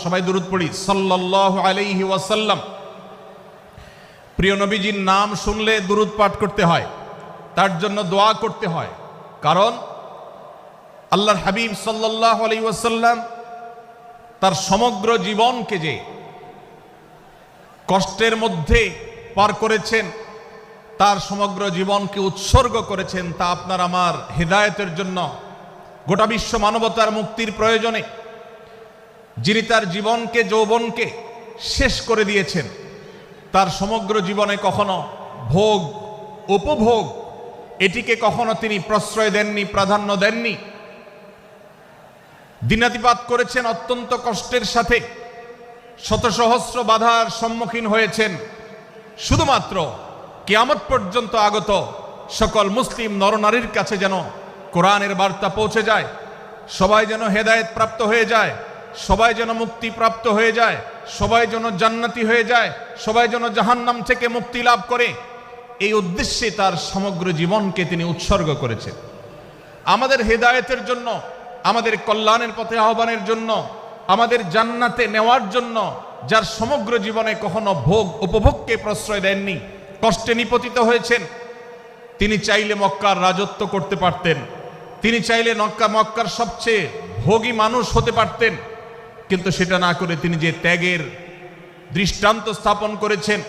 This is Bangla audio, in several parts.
সবাই দুরূদ পড়ি সাল্লাল্লাহু আলাইহি ওয়াসাল্লাম। প্রিয় নবীজির নাম শুনলে দুরূদ পাঠ করতে হয়, তার জন্য দোয়া করতে হয়। কারণ আল্লাহর হাবিব সাল্লাল্লাহু আলাইহি ওয়াসাল্লাম তার সমগ্র জীবনকে যে কষ্টের মধ্যে পার করেছেন, তার সমগ্র জীবনকে উৎসর্গ করেছেন, তা আপনার আমার হেদায়েতের জন্য, গোটা বিশ্ব মানবতার মুক্তির প্রয়োজনে। যিনি তার জীবনকে, যৌবনকে শেষ করে দিয়েছেন, তার সমগ্র জীবনে কখনো ভোগ উপভোগ এটিকে কখনো তিনি প্রশ্রয় দেননি, প্রাধান্য দেননি। দিনাতিপাত করেছেন অত্যন্ত কষ্টের সাথে, শত সহস্র বাধার সম্মুখীন হয়েছেন, শুধুমাত্র কিয়ামত পর্যন্ত আগত সকল মুসলিম নরনারীর কাছে যেন কোরআনের বার্তা পৌঁছে যায়, সবাই যেন হেদায়েত প্রাপ্ত হয়ে যায়, সবাই যেন মুক্তি প্রাপ্ত হয়ে যায়, সবাই যেন জান্নাতি হয়ে যায়, সবাই যেন জাহান্নাম থেকে মুক্তি লাভ করে। এই উদ্দেশ্যে তার সমগ্র জীবনকে তিনি উৎসর্গ করেছেন। আমাদের হেদায়েতের জন্য, আমাদের কল্যাণের পথে আহ্বানের জন্য, আমাদের জান্নাতে নেওয়ার জন্য, যার সমগ্র জীবনে কখনো ভোগ উপভোগকে প্রশ্রয় দেননি, কষ্টে নিপতিত হয়েছেন। তিনি চাইলে মক্কার রাজত্ব করতে পারতেন, তিনি চাইলে মক্কার সবচেয়ে ভোগী মানুষ হতে পারতেন, কিন্তু সেটা না করে তিনি যে ত্যাগের দৃষ্টান্ত স্থাপন করেছেন,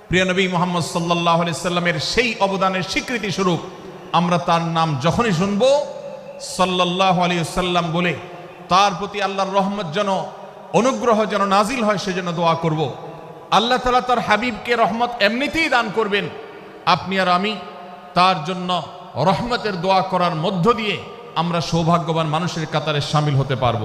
প্রিয় নবী মুহাম্মদ সাল্লাল্লাহু আলাইহি সাল্লামের সেই অবদানের স্বীকৃতি স্বরূপ আমরা তার নাম যখনই শুনব সাল্লাল্লাহু আলাইহি সাল্লাম বলে তার প্রতি আল্লাহর রহমত যেন, অনুগ্রহ যেন নাজিল হয়, সেজন্য দোয়া করব। আল্লাহ তাআলা তার হাবিবকে রহমত এমনিতেই দান করবেন। আপনি আর আমি তার জন্য রহমতের দোয়া করার মধ্য দিয়ে আমরা সৌভাগ্যবান মানুষের কাতারে শামিল হতে পারব।